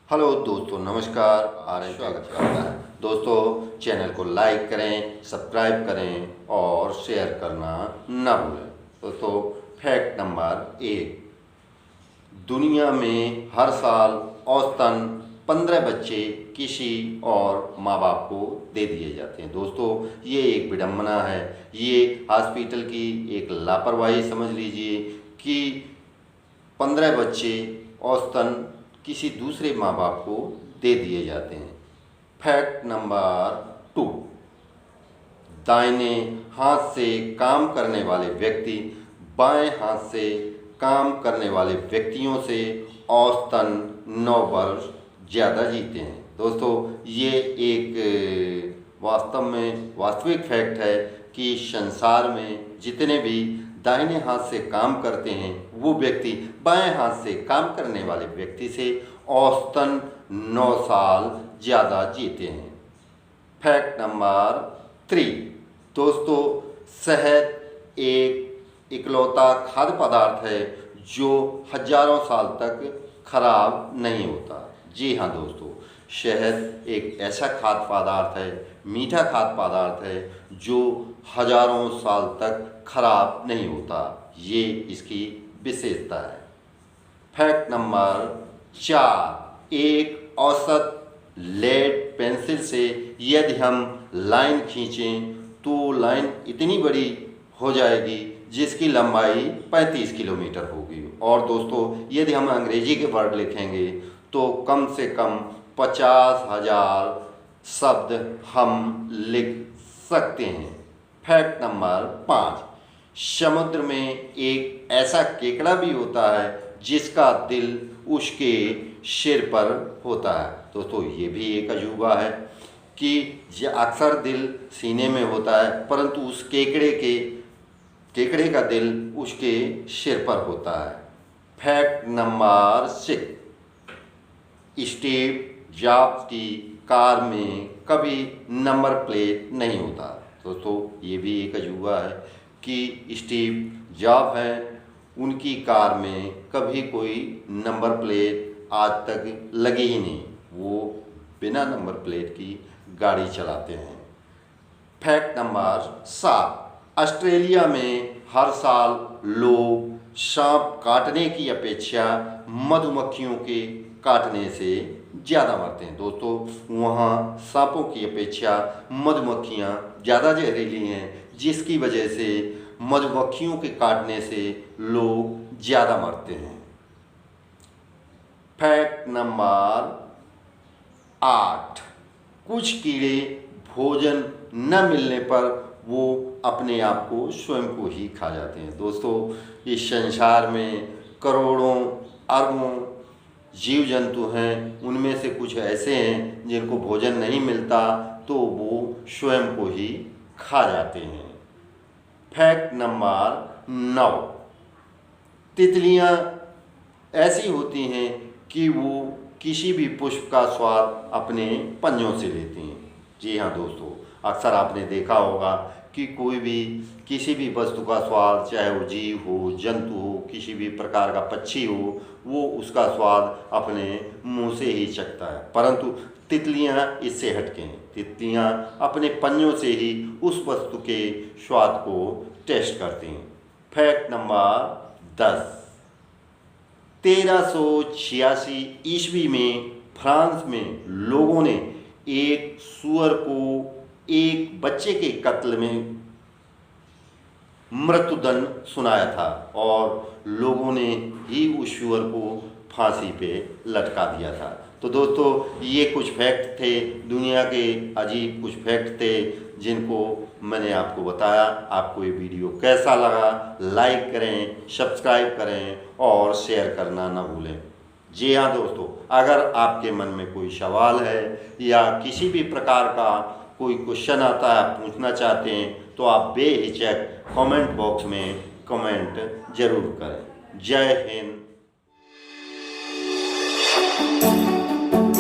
Hello दोस्तों, नमस्कार। स्वागत करता है। दोस्तों, चैनल को लाइक करें, सब्सक्राइब करें और शेयर करना ना भूलें। दोस्तों, फैक्ट नंबर 1, दुनिया में हर साल औसतन 15 बच्चे किसी और माँ बाप को दे दिए जाते हैं। दोस्तों, ये एक विडंबना है। ये हॉस्पिटल की एक लापरवाही समझ लीजिए कि 15 बच्चे औसतन किसी दूसरे माँ बाप को दे दिए जाते हैं। फैक्ट नंबर 2, दाहिने हाथ से काम करने वाले व्यक्ति बाएं हाथ से काम करने वाले व्यक्तियों से औसतन 9 वर्ष ज़्यादा जीते हैं। दोस्तों, ये एक वास्तविक फैक्ट है कि संसार में जितने भी दाहिने हाथ से काम करते हैं वो व्यक्ति बाएं हाथ से काम करने वाले व्यक्ति से औसतन 9 साल ज़्यादा जीते हैं। फैक्ट नंबर 3, दोस्तों, शहद एक इकलौता खाद्य पदार्थ है जो हजारों साल तक खराब नहीं होता। जी हाँ दोस्तों, शहद एक ऐसा खाद्य पदार्थ है, मीठा खाद्य पदार्थ है जो हजारों साल तक खराब नहीं होता। ये इसकी विशेषता है। फैक्ट नंबर 4, एक औसत लेड पेंसिल से यदि हम लाइन खींचें तो लाइन इतनी बड़ी हो जाएगी जिसकी लंबाई 35 किलोमीटर होगी। और दोस्तों, यदि हम अंग्रेजी के वर्ड लिखेंगे तो कम से कम 50,000 शब्द हम लिख सकते हैं। फैक्ट नंबर 5, समुद्र में एक ऐसा केकड़ा भी होता है जिसका दिल उसके सिर पर होता है। दोस्तों, ये भी एक अजूबा है कि अक्सर दिल सीने में होता है परंतु उस केकड़े का दिल उसके सिर पर होता है। फैक्ट नंबर 6, स्टीव जॉब्स की कार में कभी नंबर प्लेट नहीं होता। दोस्तों, ये भी एक अजूबा है कि स्टीव जॉब हैं, उनकी कार में कभी कोई नंबर प्लेट आज तक लगी ही नहीं। वो बिना नंबर प्लेट की गाड़ी चलाते हैं। फैक्ट नंबर 7, ऑस्ट्रेलिया में हर साल लोग सांप काटने की अपेक्षा मधुमक्खियों के काटने से ज़्यादा मरते हैं। दोस्तों, वहाँ सांपों की अपेक्षा मधुमक्खियाँ ज़्यादा जहरीली हैं, जिसकी वजह से मधुमक्खियों के काटने से लोग ज़्यादा मरते हैं। फैक्ट नंबर 8, कुछ कीड़े भोजन न मिलने पर वो अपने आप को स्वयं को ही खा जाते हैं। दोस्तों, इस संसार में करोड़ों अरबों जीव जंतु हैं, उनमें से कुछ ऐसे हैं जिनको भोजन नहीं मिलता तो वो स्वयं को ही खा जाते हैं। फैक्ट नंबर 9, तितलियां ऐसी होती हैं कि वो किसी भी पुष्प का स्वाद अपने पंजों से लेती हैं। जी हाँ दोस्तों, अक्सर आपने देखा होगा कि कोई भी किसी भी वस्तु का स्वाद, चाहे वो जीव हो, जंतु हो, किसी भी प्रकार का पक्षी हो, वो उसका स्वाद अपने मुंह से ही चखता है। परंतु तितलियां इससे हटके हैं। तितलियां अपने पंजों से ही उस वस्तु के स्वाद को टेस्ट करती हैं। फैक्ट नंबर 10, 1386 ईस्वी में फ्रांस में लोगों ने एक सूअर को एक बच्चे के कत्ल में मृत्युदंड सुनाया था और लोगों ने ही उस सूअर को फांसी पे लटका दिया था। तो दोस्तों, ये कुछ फैक्ट थे, दुनिया के अजीब कुछ फैक्ट थे जिनको मैंने आपको बताया। आपको ये वीडियो कैसा लगा, लाइक करें, सब्सक्राइब करें और शेयर करना ना भूलें। जी हाँ दोस्तों, अगर आपके मन में कोई सवाल है या किसी भी प्रकार का कोई क्वेश्चन आता है, आप पूछना चाहते हैं तो आप बेहिचक कमेंट बॉक्स में कमेंट जरूर करें। जय हिंद।